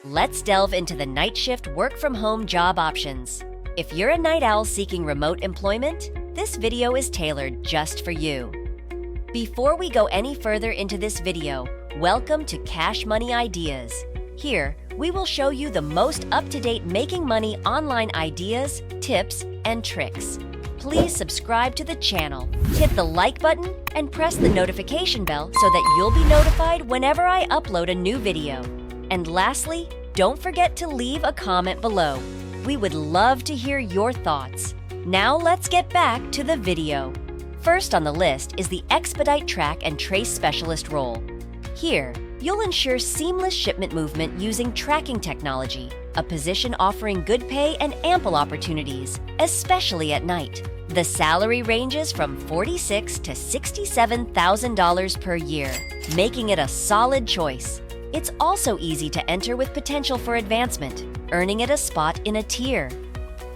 Let's delve into the night shift work-from-home job options. If you're a night owl seeking remote employment, this video is tailored just for you. Before we go any further into this video, welcome to Cashmoney Ideas. Here, we will show you the most up-to-date making money online ideas, tips, and tricks. Please subscribe to the channel, hit the like button, and press the notification bell so that you'll be notified whenever I upload a new video. And lastly, don't forget to leave a comment below. We would love to hear your thoughts. Now let's get back to the video. First on the list is the Expedite Track and Trace Specialist role. Here, you'll ensure seamless shipment movement using tracking technology, a position offering good pay and ample opportunities, especially at night. The salary ranges from $46,000 to $67,000 per year, making it a solid choice. It's also easy to enter with potential for advancement, earning it a spot in a tier.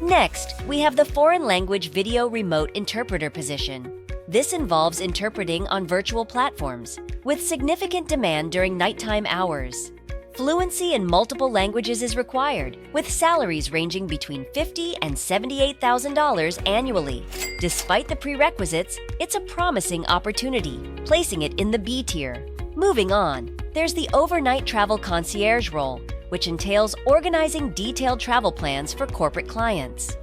Next, we have the foreign language video remote interpreter position. This involves interpreting on virtual platforms, with significant demand during nighttime hours. Fluency in multiple languages is required, with salaries ranging between $50,000 and $78,000 annually. Despite the prerequisites, it's a promising opportunity, placing it in the B tier. Moving on, there's the overnight travel concierge role, which entails organizing detailed travel plans for corporate clients.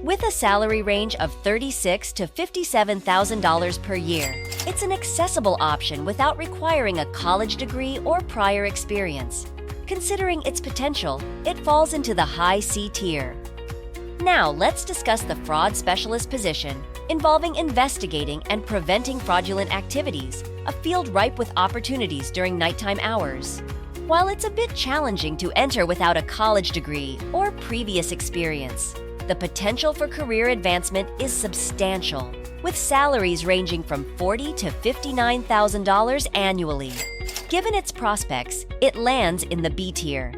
With a salary range of $36,000 to $57,000 per year, it's an accessible option without requiring a college degree or prior experience. Considering its potential, it falls into the high C tier. Now let's discuss the fraud specialist position, involving investigating and preventing fraudulent activities, a field ripe with opportunities during nighttime hours. While it's a bit challenging to enter without a college degree or previous experience, the potential for career advancement is substantial, with salaries ranging from $40,000 to $59,000 annually. Given its prospects, it lands in the B tier.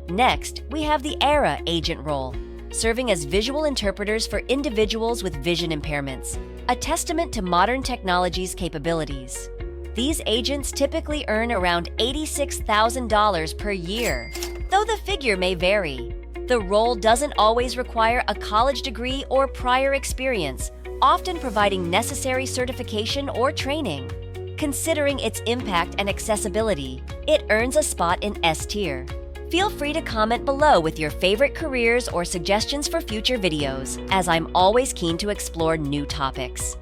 Next, we have the ERA agent role, serving as visual interpreters for individuals with vision impairments, a testament to modern technology's capabilities. These agents typically earn around $86,000 per year, though the figure may vary. The role doesn't always require a college degree or prior experience, often providing necessary certification or training. Considering its impact and accessibility, it earns a spot in S tier. Feel free to comment below with your favorite careers or suggestions for future videos, as I'm always keen to explore new topics.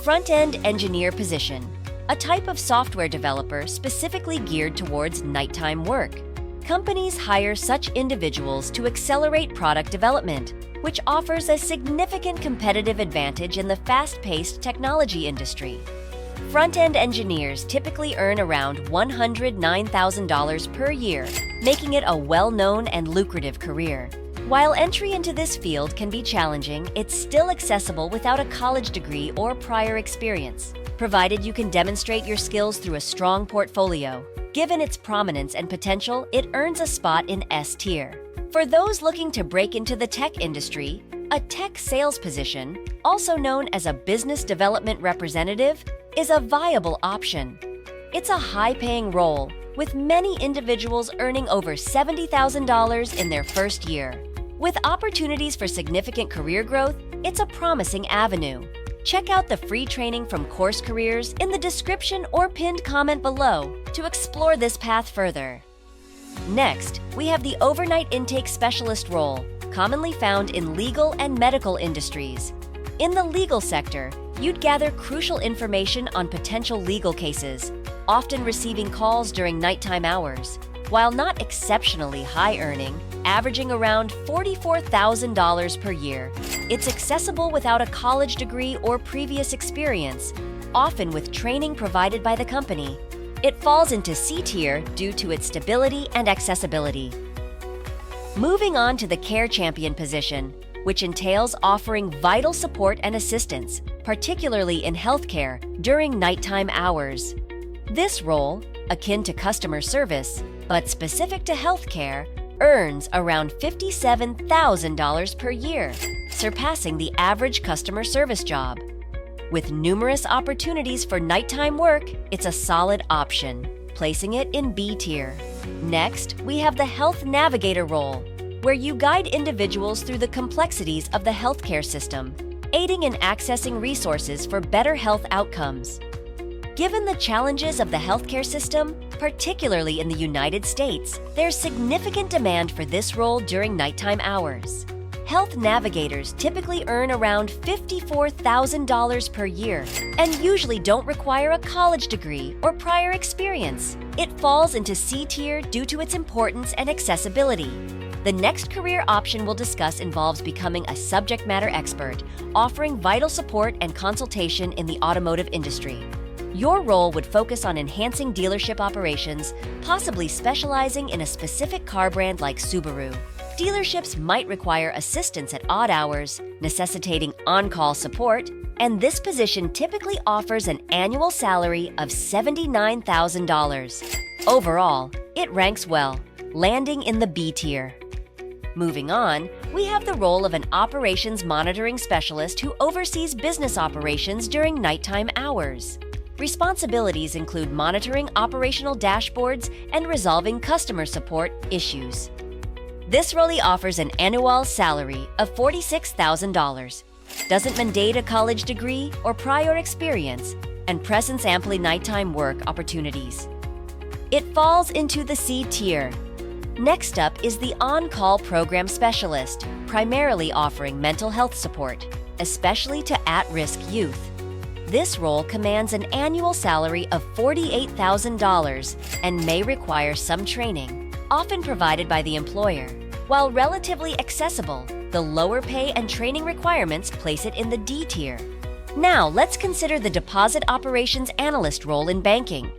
Front-end engineer position, a type of software developer specifically geared towards nighttime work. Companies hire such individuals to accelerate product development, which offers a significant competitive advantage in the fast-paced technology industry. Front-end engineers typically earn around $109,000 per year, making it a well-known and lucrative career. While entry into this field can be challenging, it's still accessible without a college degree or prior experience, provided you can demonstrate your skills through a strong portfolio. Given its prominence and potential, it earns a spot in S tier. For those looking to break into the tech industry, a tech sales position, also known as a business development representative, is a viable option. It's a high-paying role, with many individuals earning over $70,000 in their first year. With opportunities for significant career growth, it's a promising avenue. Check out the free training from Course Careers in the description or pinned comment below to explore this path further. Next, we have the overnight intake specialist role, commonly found in legal and medical industries. In the legal sector, you'd gather crucial information on potential legal cases, often receiving calls during nighttime hours. While not exceptionally high earning, averaging around $44,000 per year, it's accessible without a college degree or previous experience, often with training provided by the company. It falls into C tier due to its stability and accessibility. Moving on to the care champion position, which entails offering vital support and assistance, particularly in healthcare, during nighttime hours. This role, akin to customer service, but specific to healthcare, earns around $57,000 per year, surpassing the average customer service job. With numerous opportunities for nighttime work, it's a solid option, placing it in B tier. Next, we have the Health Navigator role, where you guide individuals through the complexities of the healthcare system, aiding in accessing resources for better health outcomes. Given the challenges of the healthcare system, particularly in the United States, there's significant demand for this role during nighttime hours. Health navigators typically earn around $54,000 per year and usually don't require a college degree or prior experience. It falls into C tier due to its importance and accessibility. The next career option we'll discuss involves becoming a subject matter expert, offering vital support and consultation in the automotive industry. Your role would focus on enhancing dealership operations, possibly specializing in a specific car brand like Subaru. Dealerships might require assistance at odd hours, necessitating on-call support, and this position typically offers an annual salary of $79,000. Overall, it ranks well, landing in the B tier. Moving on, we have the role of an operations monitoring specialist who oversees business operations during nighttime hours. Responsibilities include monitoring operational dashboards and resolving customer support issues. This role offers an annual salary of $46,000, doesn't mandate a college degree or prior experience, and presents amply nighttime work opportunities. It falls into the C tier. Next up is the On-Call Program Specialist, primarily offering mental health support, especially to at-risk youth. This role commands an annual salary of $48,000 and may require some training, often provided by the employer. While relatively accessible, the lower pay and training requirements place it in the D tier. Now, let's consider the Deposit Operations Analyst role in banking.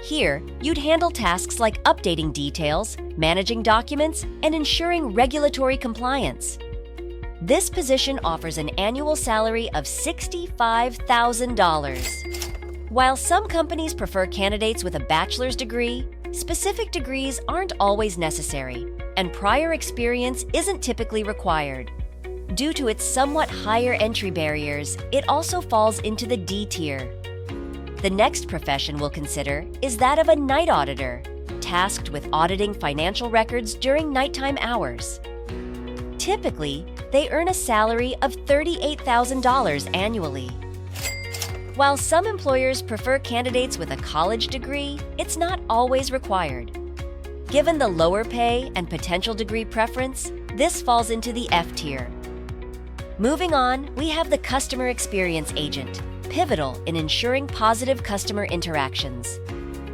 Here, you'd handle tasks like updating details, managing documents, and ensuring regulatory compliance. This position offers an annual salary of $65,000. While some companies prefer candidates with a bachelor's degree, specific degrees aren't always necessary, and prior experience isn't typically required. Due to its somewhat higher entry barriers, it also falls into the D tier. The next profession we'll consider is that of a night auditor, tasked with auditing financial records during nighttime hours. Typically, they earn a salary of $38,000 annually. While some employers prefer candidates with a college degree, it's not always required. Given the lower pay and potential degree preference, this falls into the F tier. Moving on, we have the Customer Experience Agent, pivotal in ensuring positive customer interactions.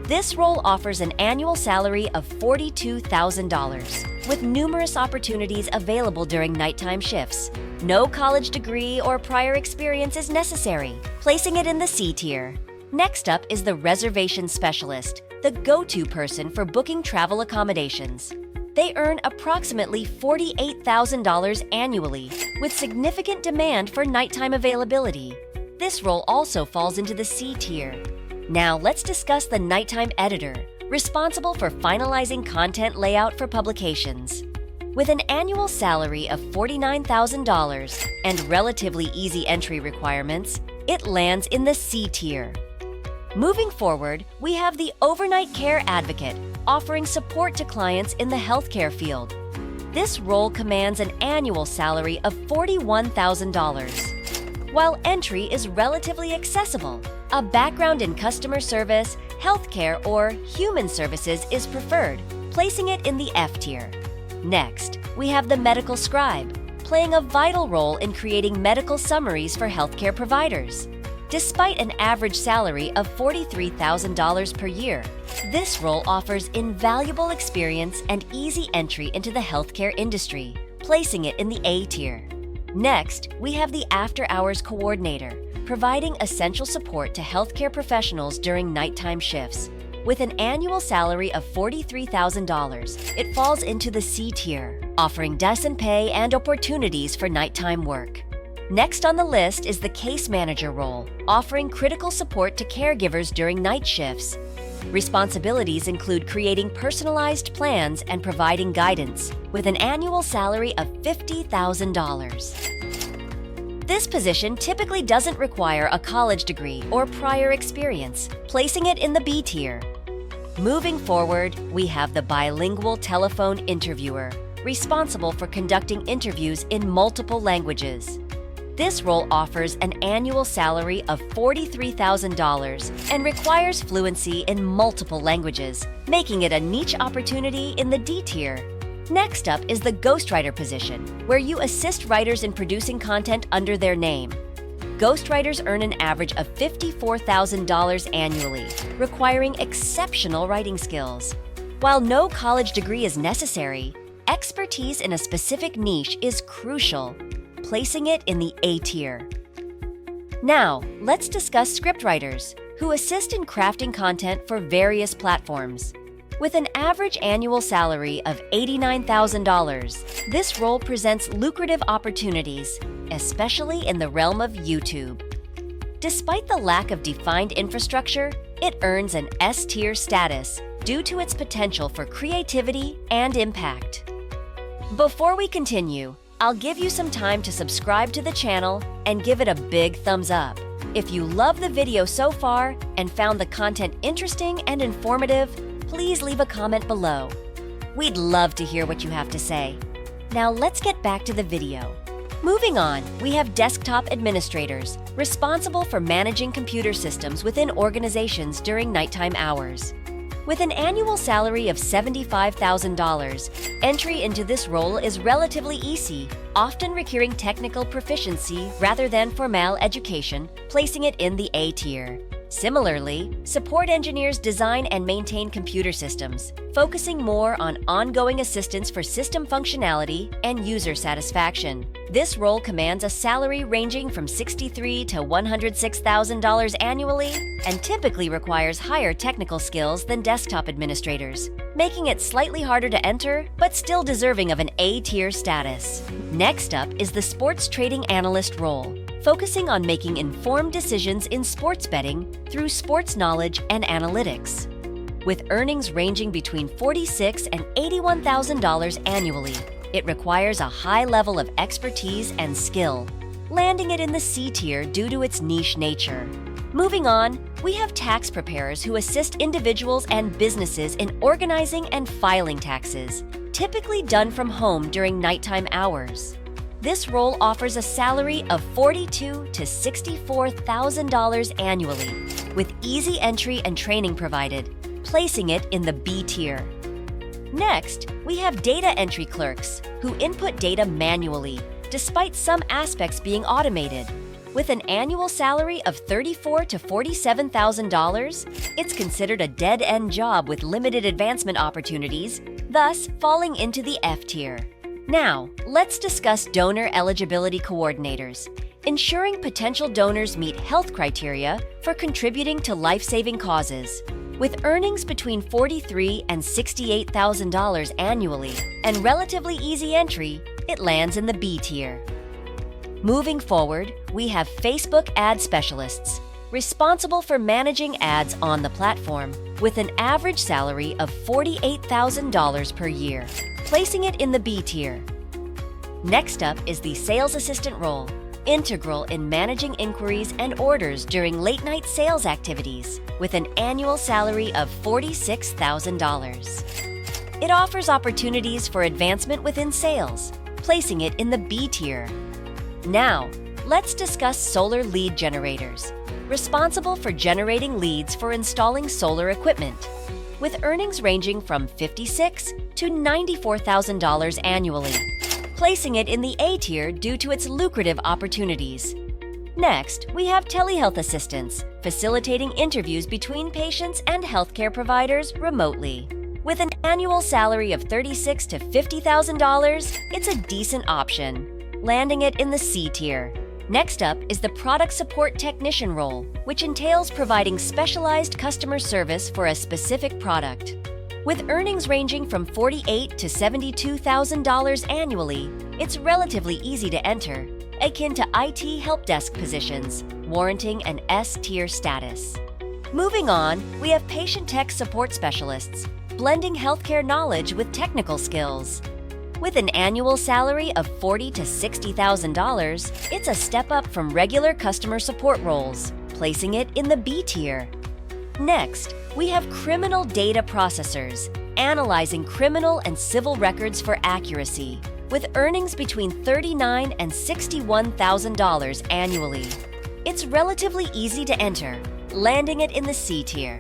This role offers an annual salary of $42,000, with numerous opportunities available during nighttime shifts. No college degree or prior experience is necessary, placing it in the C tier. Next up is the Reservation Specialist, the go-to person for booking travel accommodations. They earn approximately $48,000 annually, with significant demand for nighttime availability. This role also falls into the C tier. Now let's discuss the Nighttime Editor, responsible for finalizing content layout for publications. With an annual salary of $49,000 and relatively easy entry requirements, it lands in the C tier. Moving forward, we have the Overnight Care Advocate, offering support to clients in the healthcare field. This role commands an annual salary of $41,000. While entry is relatively accessible, a background in customer service, healthcare, or human services is preferred, placing it in the F tier. Next, we have the Medical Scribe, playing a vital role in creating medical summaries for healthcare providers. Despite an average salary of $43,000 per year, this role offers invaluable experience and easy entry into the healthcare industry, placing it in the A tier. Next, we have the After Hours Coordinator, providing essential support to healthcare professionals during nighttime shifts. With an annual salary of $43,000, it falls into the C tier, offering decent pay and opportunities for nighttime work. Next on the list is the Case Manager role, offering critical support to caregivers during night shifts. Responsibilities include creating personalized plans and providing guidance, with an annual salary of $50,000. This position typically doesn't require a college degree or prior experience, placing it in the B tier. Moving forward, we have the Bilingual Telephone interviewer, responsible for conducting interviews in multiple languages. This role offers an annual salary of $43,000 and requires fluency in multiple languages, making it a niche opportunity in the D tier. Next up is the ghostwriter position, where you assist writers in producing content under their name. Ghostwriters earn an average of $54,000 annually, requiring exceptional writing skills. While no college degree is necessary, expertise in a specific niche is crucial, placing it in the A tier. Now, let's discuss scriptwriters, who assist in crafting content for various platforms. With an average annual salary of $89,000, this role presents lucrative opportunities, especially in the realm of YouTube. Despite the lack of defined infrastructure, it earns an S-tier status due to its potential for creativity and impact. Before we continue, I'll give you some time to subscribe to the channel and give it a big thumbs up. If you love the video so far and found the content interesting and informative, please leave a comment below. We'd love to hear what you have to say. Now let's get back to the video. Moving on, we have desktop administrators, responsible for managing computer systems within organizations during nighttime hours. With an annual salary of $75,000, entry into this role is relatively easy, often requiring technical proficiency rather than formal education, placing it in the A tier. Similarly, support engineers design and maintain computer systems, focusing more on ongoing assistance for system functionality and user satisfaction. This role commands a salary ranging from $63,000 to $106,000 annually and typically requires higher technical skills than desktop administrators, making it slightly harder to enter but still deserving of an A-tier status. Next up is the sports trading analyst role, focusing on making informed decisions in sports betting through sports knowledge and analytics. With earnings ranging between $46,000 and $81,000 annually, it requires a high level of expertise and skill, landing it in the C tier due to its niche nature. Moving on, we have tax preparers who assist individuals and businesses in organizing and filing taxes, typically done from home during nighttime hours. This role offers a salary of $42,000 to $64,000 annually, with easy entry and training provided, placing it in the B tier. Next, we have data entry clerks, who input data manually, despite some aspects being automated. With an annual salary of $34,000 to $47,000, it's considered a dead-end job with limited advancement opportunities, thus falling into the F tier. Now, let's discuss donor eligibility coordinators, ensuring potential donors meet health criteria for contributing to life-saving causes. With earnings between $43,000 and $68,000 annually and relatively easy entry, it lands in the B tier. Moving forward, we have Facebook ad specialists, responsible for managing ads on the platform, with an average salary of $48,000 per year, placing it in the B tier. Next up is the sales assistant role, integral in managing inquiries and orders during late-night sales activities, with an annual salary of $46,000. It offers opportunities for advancement within sales, placing it in the B tier. Now, let's discuss solar lead generators, responsible for generating leads for installing solar equipment, with earnings ranging from $56,000 to $94,000 annually, placing it in the A tier due to its lucrative opportunities. Next, we have telehealth assistants, facilitating interviews between patients and healthcare providers remotely. With an annual salary of $36,000 to $50,000, it's a decent option, landing it in the C tier. Next up is the product support technician role, which entails providing specialized customer service for a specific product. With earnings ranging from $48,000 to $72,000 annually, it's relatively easy to enter, akin to IT help desk positions, warranting an S-tier status. Moving on, we have patient tech support specialists, blending healthcare knowledge with technical skills. With an annual salary of $40,000 to $60,000, it's a step up from regular customer support roles, placing it in the B tier. Next, we have criminal data processors, analyzing criminal and civil records for accuracy, with earnings between $39,000 and $61,000 annually. It's relatively easy to enter, landing it in the C tier.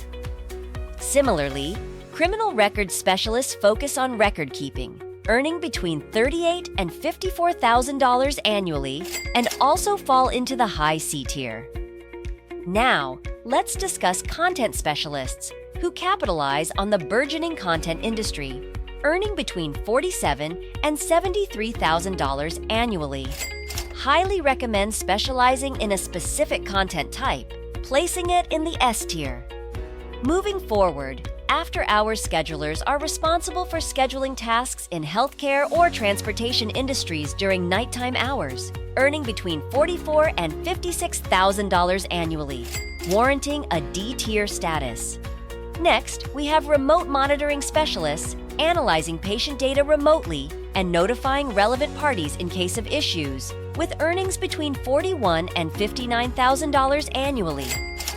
Similarly, criminal records specialists focus on record keeping, earning between $38,000 and $54,000 annually, and also fall into the high C tier. Now, let's discuss content specialists, who capitalize on the burgeoning content industry, earning between $47,000 and $73,000 annually. Highly recommend specializing in a specific content type, placing it in the S tier. Moving forward, after-hours schedulers are responsible for scheduling tasks in healthcare or transportation industries during nighttime hours, earning between $44,000 and $56,000 annually, warranting a D-tier status. Next, we have remote monitoring specialists, analyzing patient data remotely and notifying relevant parties in case of issues, with earnings between $41,000 and $59,000 annually,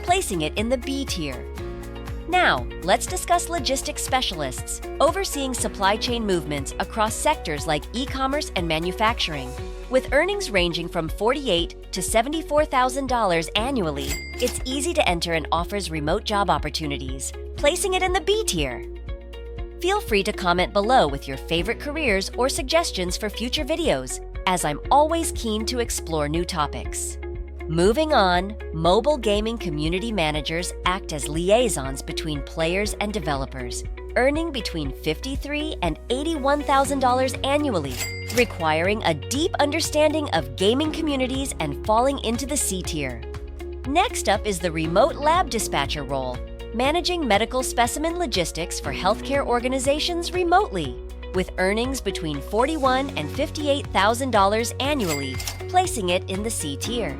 placing it in the B tier. Now, let's discuss logistics specialists, overseeing supply chain movements across sectors like e-commerce and manufacturing. With earnings ranging from $48,000 to $74,000 annually, it's easy to enter and offers remote job opportunities, placing it in the B tier. Feel free to comment below with your favorite careers or suggestions for future videos, as I'm always keen to explore new topics. Moving on, mobile gaming community managers act as liaisons between players and developers, earning between $53,000 and $81,000 annually, requiring a deep understanding of gaming communities and falling into the C tier. Next up is the remote lab dispatcher role, managing medical specimen logistics for healthcare organizations remotely, with earnings between $41,000 and $58,000 annually, placing it in the C tier.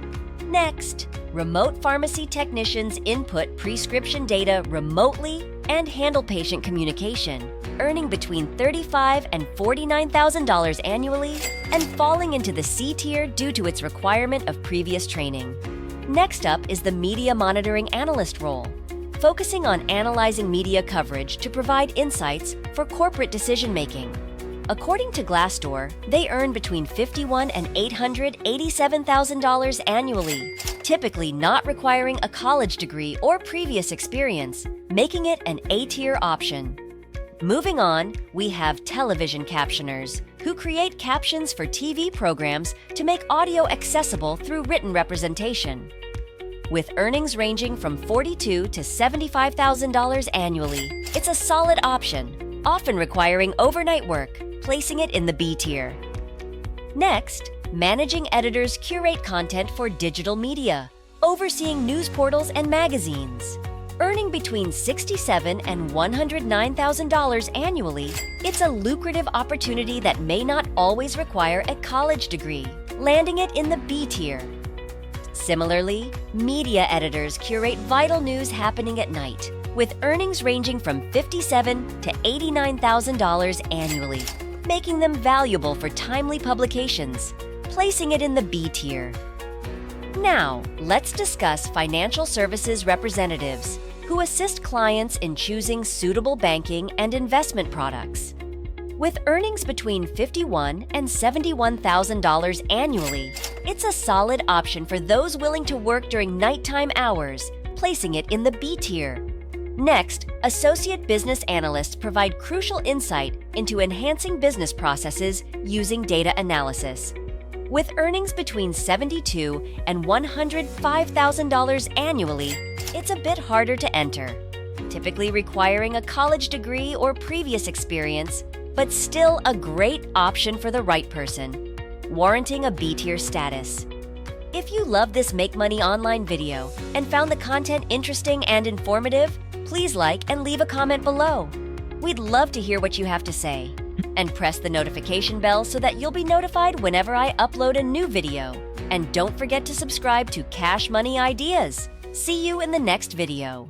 Next, remote pharmacy technicians input prescription data remotely and handle patient communication, earning between $35,000 and $49,000 annually and falling into the C tier due to its requirement of previous training. Next up is the media monitoring analyst role, focusing on analyzing media coverage to provide insights for corporate decision-making. According to Glassdoor, they earn between $51,000 and $887,000 annually, typically not requiring a college degree or previous experience, making it an A-tier option. Moving on, we have television captioners, who create captions for TV programs to make audio accessible through written representation. With earnings ranging from $42,000 to $75,000 annually, it's a solid option, often requiring overnight work, placing it in the B tier. Next, managing editors curate content for digital media, overseeing news portals and magazines. Earning between $67,000 and $109,000 annually, it's a lucrative opportunity that may not always require a college degree, landing it in the B tier. Similarly, media editors curate vital news happening at night, with earnings ranging from $57,000 to $89,000 annually, making them valuable for timely publications, placing it in the B tier. Now, let's discuss financial services representatives, who assist clients in choosing suitable banking and investment products. With earnings between $51,000 and $71,000 annually, it's a solid option for those willing to work during nighttime hours, placing it in the B tier. Next, associate business analysts provide crucial insight into enhancing business processes using data analysis. With earnings between $72,000 and $105,000 annually, it's a bit harder to enter, typically requiring a college degree or previous experience, but still a great option for the right person, warranting a B-tier status. If you love this Make Money Online video and found the content interesting and informative, please like and leave a comment below. We'd love to hear what you have to say. And press the notification bell so that you'll be notified whenever I upload a new video. And don't forget to subscribe to Cash Money Ideas. See you in the next video.